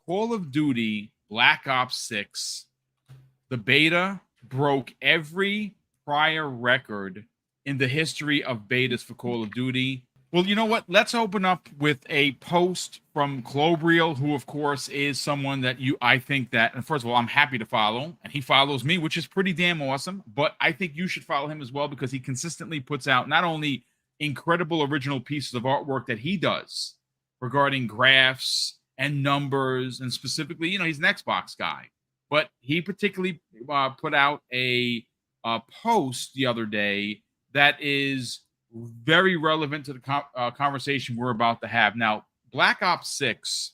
Call of Duty Black Ops 6, the beta broke every prior record in the history of betas for Call of Duty. Well, you know what? Let's open up with a post from Clobriel, who, of course, is someone that I think that, and first of all, I'm happy to follow, and he follows me, which is pretty damn awesome. But I think you should follow him as well because he consistently puts out not only incredible original pieces of artwork that he does regarding graphs and numbers, and specifically, he's an Xbox guy, but he particularly put out a post the other day that is very relevant to the conversation we're about to have. Now, Black Ops 6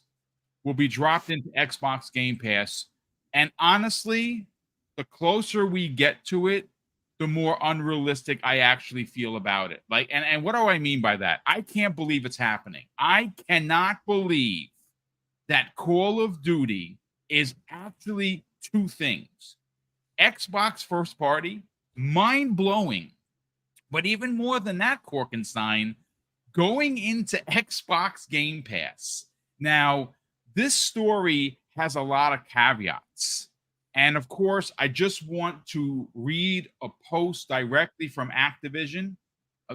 will be dropped into Xbox Game Pass, and honestly, the closer we get to it, the more unrealistic I actually feel about it. And what do I mean by that? I can't believe it's happening. I cannot believe that Call of Duty is actually two things. Xbox first party, mind-blowing. But even more than that, Korkenstein, going into Xbox Game Pass. Now, this story has a lot of caveats. And of course, I just want to read a post directly from Activision,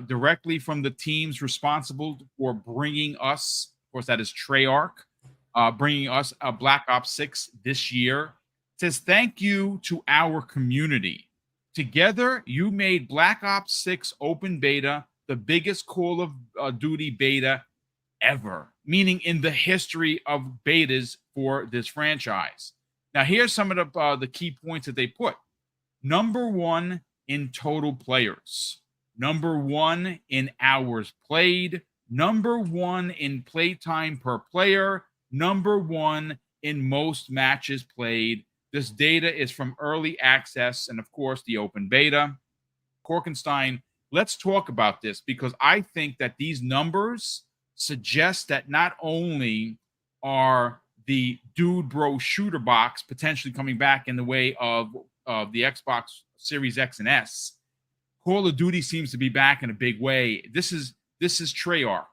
directly from the teams responsible for bringing us, of course, that is Treyarch, bringing us a Black Ops 6 this year. It says, "Thank you to our community. Together, you made Black Ops 6 open beta the biggest Call of Duty beta ever," meaning in the history of betas for this franchise. Now, here's some of the key points that they put. Number one in total players. Number one in hours played. Number one in playtime per player. Number one in most matches played. This data is from early access and, of course, the open beta. Korkenstein, let's talk about this because I think that these numbers suggest that not only are the dude bro shooter box potentially coming back in the way of the Xbox Series X and S, Call of Duty seems to be back in a big way. This is Treyarch.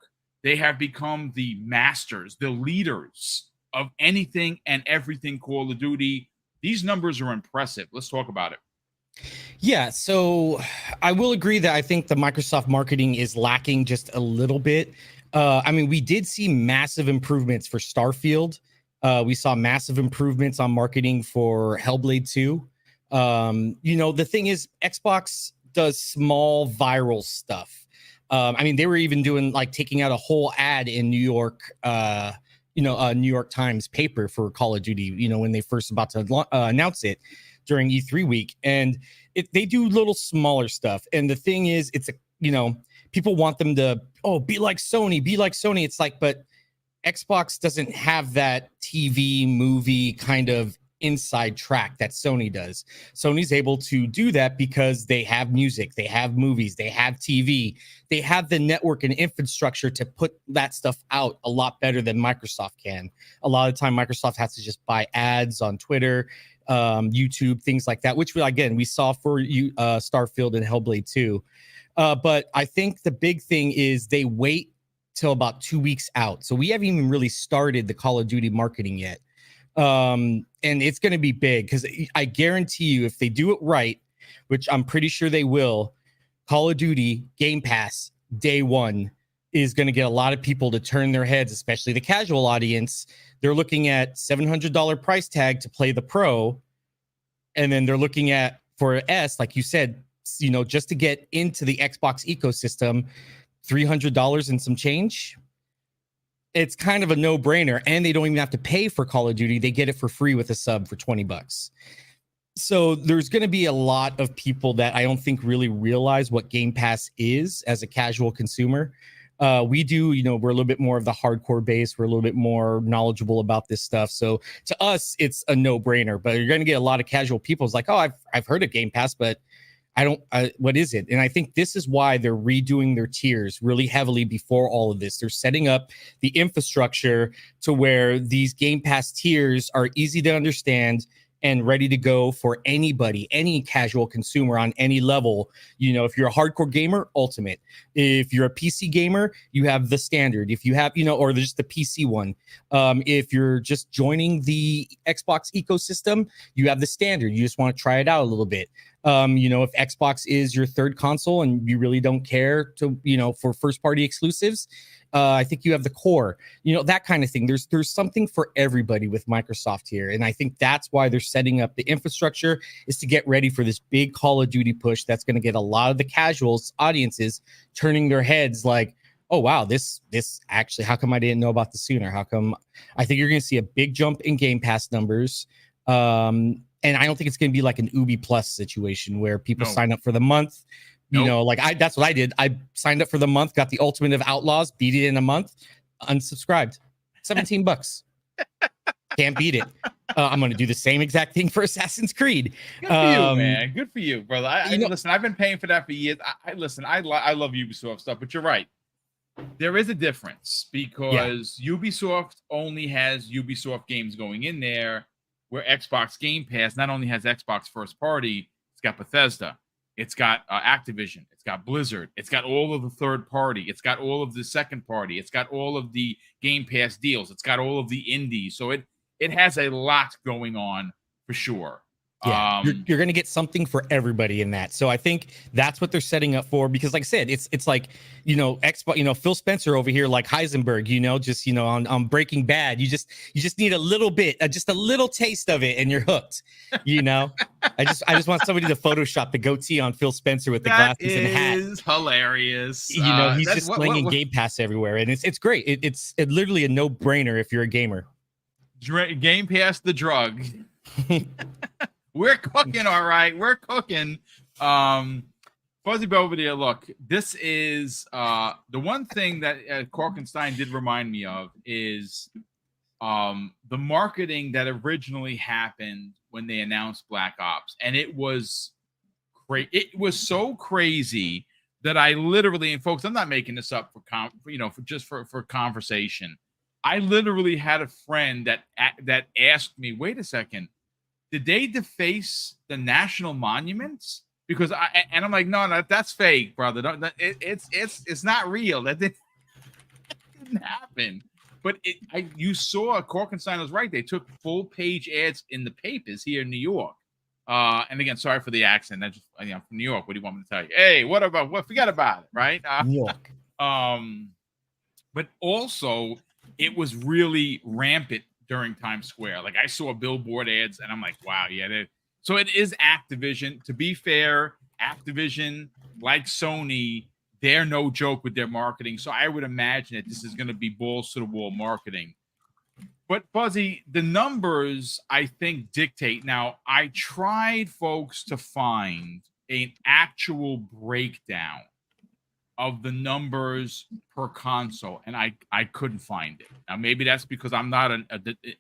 They have become the masters, the leaders of anything and everything Call of Duty. These numbers are impressive. Let's talk about it. Yeah, so I will agree that I think the Microsoft marketing is lacking just a little bit. I mean, we did see massive improvements for Starfield. We saw massive improvements on marketing for Hellblade 2. The thing is, Xbox does small viral stuff. I mean, they were even doing taking out a whole ad in New York, New York Times paper for Call of Duty, when they first about to announce it during E3 week. And they do little smaller stuff. And the thing is, it's people want them to, be like Sony. It's like, but Xbox doesn't have that TV movie kind of inside track that Sony does. Sony's able to do that because they have music, they have movies, they have TV, they have the network and infrastructure to put that stuff out a lot better than Microsoft can. A lot of the time, Microsoft has to just buy ads on Twitter, YouTube, things like that, which again, we saw for Starfield and Hellblade 2. But I think the big thing is they wait till about 2 weeks out. So we haven't even really started the Call of Duty marketing yet. And it's going to be big because I guarantee you, if they do it right, which I'm pretty sure they will, Call of Duty Game Pass day one is going to get a lot of people to turn their heads, especially the casual audience. They're looking at $700 price tag to play the Pro. And then they're looking at, for S, like you said, just to get into the Xbox ecosystem, $300 and some change. It's kind of a no-brainer, and they don't even have to pay for Call of Duty. They get it for free with a sub for $20. So there's going to be a lot of people that I don't think really realize what Game Pass is as a casual consumer. We do, we're a little bit more of the hardcore base. We're a little bit more knowledgeable about this stuff. So to us, it's a no-brainer. But you're going to get a lot of casual people. It's like, I've heard of Game Pass, but what is it? And I think this is why they're redoing their tiers really heavily before all of this. They're setting up the infrastructure to where these Game Pass tiers are easy to understand and ready to go for anybody, any casual consumer on any level. You know, if you're a hardcore gamer, Ultimate. If you're a PC gamer, you have the standard. If you have, you know, or just the PC one. If you're just joining the Xbox ecosystem, you have the standard. You just want to try it out a little bit. You know, if Xbox is your third console and you really don't care to, you know, for first party exclusives, I think you have the core, you know, that kind of thing. There's something for everybody with Microsoft here. And I think that's why they're setting up the infrastructure, is to get ready for this big Call of Duty push that's going to get a lot of the casuals audiences turning their heads like, oh, wow, this actually, how come I didn't know about this sooner? How come? I think you're going to see a big jump in Game Pass numbers. And I don't think it's going to be like an Ubi Plus situation where people sign up for the month. You know, like that's what I did. I signed up for the month, got the Ultimate of Outlaws, beat it in a month, unsubscribed. $17. Can't beat it. I'm going to do the same exact thing for Assassin's Creed. Good for you, man. Good for you, brother. Listen, I've been paying for that for years. I love Ubisoft stuff, but you're right. There is a difference because Ubisoft only has Ubisoft games going in there, where Xbox Game Pass not only has Xbox first party, it's got Bethesda. It's got Activision. It's got Blizzard. It's got all of the third party. It's got all of the second party. It's got all of the Game Pass deals. It's got all of the indies. So it has a lot going on for sure. Yeah, you're going to get something for everybody in that. So I think that's what they're setting up for, because like I said, it's like, you know, Xbox, you know, Phil Spencer over here, like Heisenberg, you know, just, you know, on Breaking Bad, you just need a little bit, just a little taste of it and you're hooked, you know. I just want somebody to Photoshop the goatee on Phil Spencer with the glasses and hat. That is hilarious. You know, he's just slinging Game Pass everywhere, and it's great. It's literally a no-brainer if you're a gamer. Game Pass the drug. We're cooking, all right. We're cooking. Fuzzy Belvedere, look, this is the one thing that Korkenstein did remind me of is the marketing that originally happened when they announced Black Ops. And it was great. It was so crazy that I literally, and folks, I'm not making this up for conversation. I literally had a friend that asked me, wait a second, did they deface the national monuments? Because I'm like, no, that's fake, brother. It's not real. That didn't happen. But you saw Korkenstein was right. They took full page ads in the papers here in New York. And again, sorry for the accent. That's just, I'm from New York. What do you want me to tell you? Hey, forget about it, right? New York. But also, it was really rampant during Times Square. Like I saw billboard ads and I'm like, wow, yeah. So it is Activision. To be fair, Activision, like Sony, they're no joke with their marketing. So I would imagine that this is going to be balls to the wall marketing. But Fuzzy, the numbers I think dictate. Now, I tried, folks, to find an actual breakdown of the numbers per console, and I couldn't find it. Now, maybe that's because I'm not an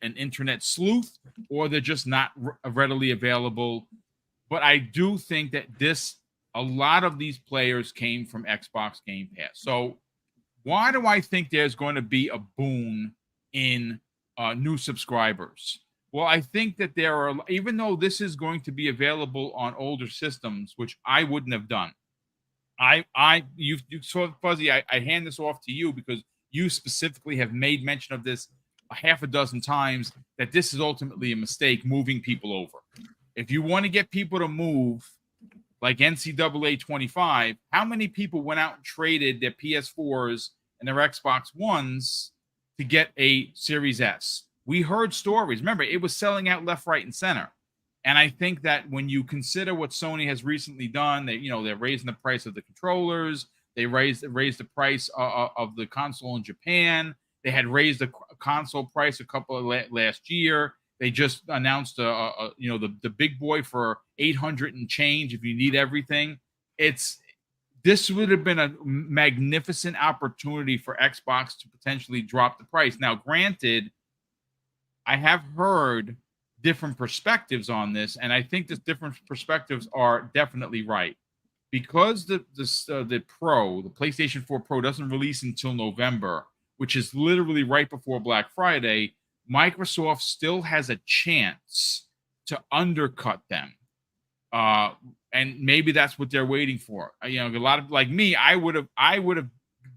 internet sleuth, or they're just not readily available. But I do think that a lot of these players came from Xbox Game Pass. So why do I think there's going to be a boom in new subscribers? Well, I think that there are, even though this is going to be available on older systems, which I wouldn't have done. You saw, Fuzzy, I hand this off to you because you specifically have made mention of this a half a dozen times, that this is ultimately a mistake, moving people over. If you want to get people to move, like NCAA 25, how many people went out and traded their PS4s and their Xbox Ones to get a Series S? We heard stories. Remember, it was selling out left, right, and center. And I think that when you consider what Sony has recently done, they're raising the price of the controllers. They raised the price of the console in Japan. They had raised the console price a couple of last year. They just announced the big boy for $800 and change if you need everything. This would have been a magnificent opportunity for Xbox to potentially drop the price. Now, granted, I have heard different perspectives on this, and I think the different perspectives are definitely right, because the PlayStation 4 Pro doesn't release until November, which is literally right before Black Friday. Microsoft still has a chance to undercut them. And maybe that's what they're waiting for. You know, a lot of like me, I would have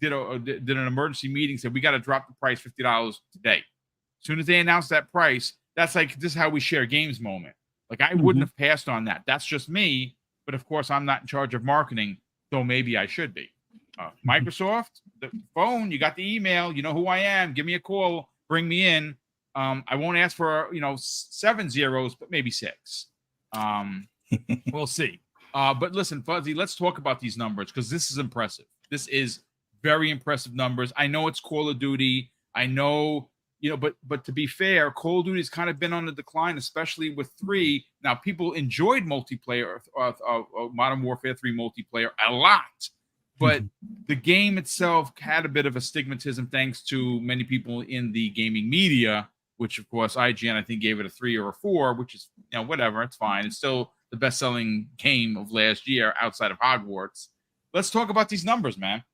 did an emergency meeting, said we got to drop the price $50 today. As soon as they announced that price, that's like, this is how we share games moment. Like, I wouldn't have passed on that. That's just me. But of course, I'm not in charge of marketing, so maybe I should be. Microsoft, the phone, you got the email, you know who I am. Give me a call, bring me in. I won't ask for 7 zeros, but maybe 6. We'll see. But listen, Fuzzy, let's talk about these numbers, because this is impressive. This is very impressive numbers. I know it's Call of Duty. I know, but to be fair, Call of Duty has kind of been on the decline, especially with 3. Now, people enjoyed multiplayer, Modern Warfare 3 multiplayer a lot, but the game itself had a bit of a stigmatism thanks to many people in the gaming media, which, of course, IGN, I think, gave it a 3 or a 4, which is, whatever. It's fine. It's still the best-selling game of last year outside of Hogwarts. Let's talk about these numbers, man.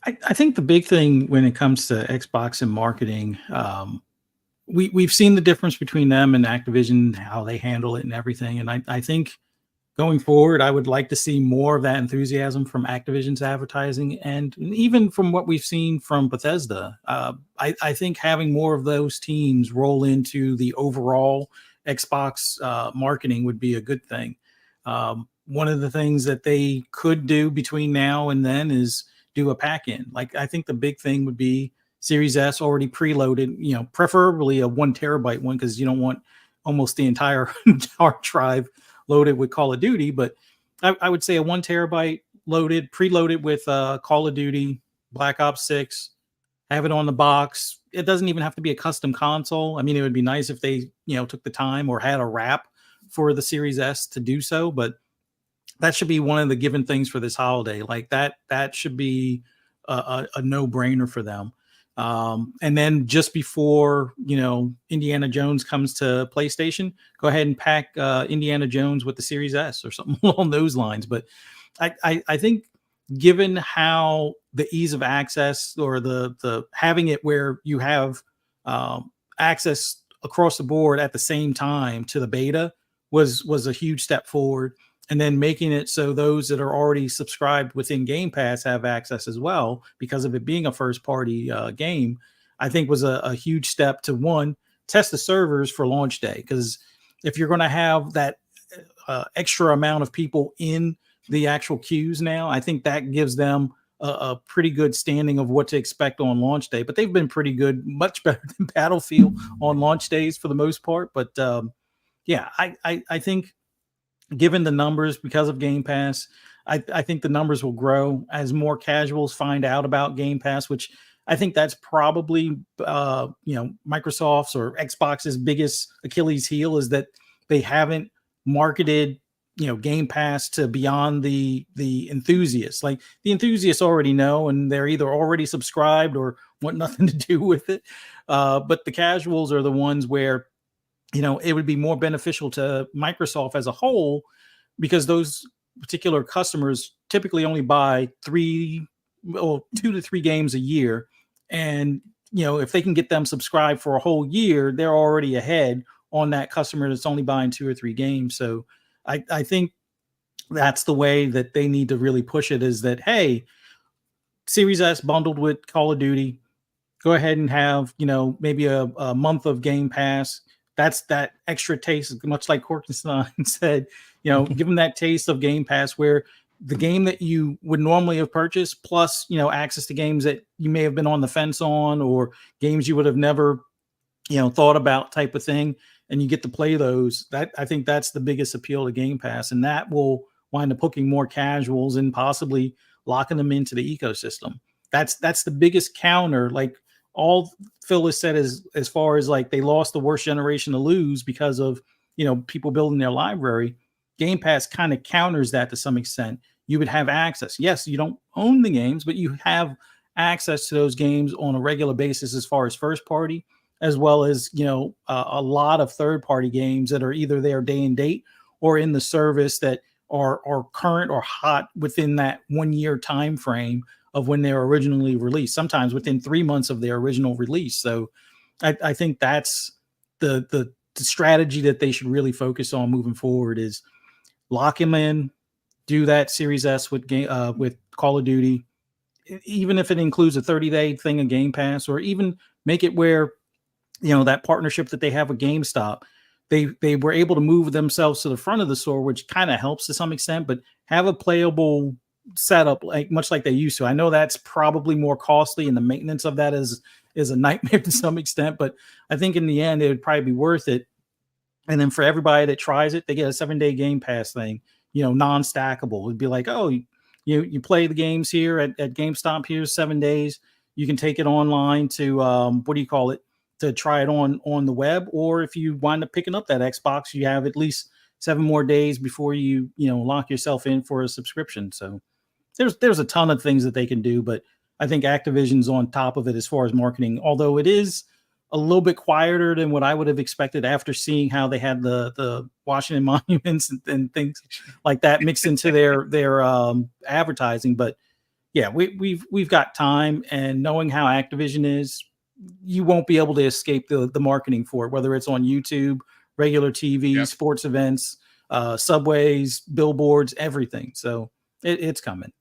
I think the big thing when it comes to Xbox and marketing, we've seen the difference between them and Activision, how they handle it and everything. And I think going forward, I would like to see more of that enthusiasm from Activision's advertising, and even from what we've seen from Bethesda. I think having more of those teams roll into the overall Xbox marketing would be a good thing. One of the things that they could do between now and then is do a pack-in. Like, I think the big thing would be Series S already preloaded, preferably a 1 terabyte one, because you don't want almost the entire hard drive loaded with Call of Duty. But I would say a 1 terabyte preloaded with Call of Duty, Black Ops 6, have it on the box. It doesn't even have to be a custom console. I mean, it would be nice if they, took the time or had a wrap for the Series S to do so, but that should be one of the given things for this holiday. Like that should be a no-brainer for them. And then just before, Indiana Jones comes to PlayStation, go ahead and pack Indiana Jones with the Series S or something along those lines. But I think given how the ease of access, or the having it where you have access across the board at the same time to the beta was a huge step forward. And then making it so those that are already subscribed within Game Pass have access as well, because of it being a first-party game, I think was a huge step to, one, test the servers for launch day. Because if you're going to have that extra amount of people in the actual queues now, I think that gives them a pretty good standing of what to expect on launch day. But they've been pretty good, much better than Battlefield on launch days for the most part. But yeah, I think, given the numbers, because of Game Pass, I think the numbers will grow as more casuals find out about Game Pass, which I think that's probably, Microsoft's or Xbox's biggest Achilles heel, is that they haven't marketed, Game Pass to beyond the enthusiasts. Like, the enthusiasts already know, and they're either already subscribed or want nothing to do with it. But the casuals are the ones where, it would be more beneficial to Microsoft as a whole, because those particular customers typically only buy 2 to 3 games a year. And, if they can get them subscribed for a whole year, they're already ahead on that customer that's only buying 2 or 3 games. So I think that's the way that they need to really push it, is that, hey, Series S bundled with Call of Duty, go ahead and have, maybe a month of Game Pass. That's that extra taste, much like Korkenstein said, give them that taste of Game Pass, where the game that you would normally have purchased, plus, access to games that you may have been on the fence on, or games you would have never, thought about, type of thing. And you get to play those. I think that's the biggest appeal to Game Pass. And that will wind up hooking more casuals and possibly locking them into the ecosystem. That's the biggest counter. Like, all Phil has said is, as far as like they lost the worst generation to lose because of, people building their library. Game Pass kind of counters that to some extent. You would have access. Yes, you don't own the games, but you have access to those games on a regular basis, as far as first party, as well as, a lot of third party games that are either there day and date or in the service that are current or hot within that 1 year time frame of when they were originally released, sometimes within 3 months of their original release. So I think that's the strategy that they should really focus on moving forward is lock him in, do that Series S with Call of Duty, even if it includes a 30-day thing of Game Pass, or even make it where, that partnership that they have with GameStop, they were able to move themselves to the front of the store, which kind of helps to some extent, but have a playable setup much like they used to. I know that's probably more costly, and the maintenance of that is a nightmare to some extent, but I think in the end it would probably be worth it. And then for everybody that tries it, they get a 7-day Game Pass thing, non-stackable. It'd be like, oh, you play the games here at GameStop, here's 7 days. You can take it online to to try it on the web, or if you wind up picking up that Xbox, you have at least 7 more days before you lock yourself in for a subscription. So there's a ton of things that they can do, but I think Activision's on top of it as far as marketing, although it is a little bit quieter than what I would have expected after seeing how they had the Washington monuments and things like that mixed into their advertising. But yeah, we've got time, and knowing how Activision is, you won't be able to escape the marketing for it, whether it's on YouTube, regular TV, sports events, subways, billboards, everything. So it's coming.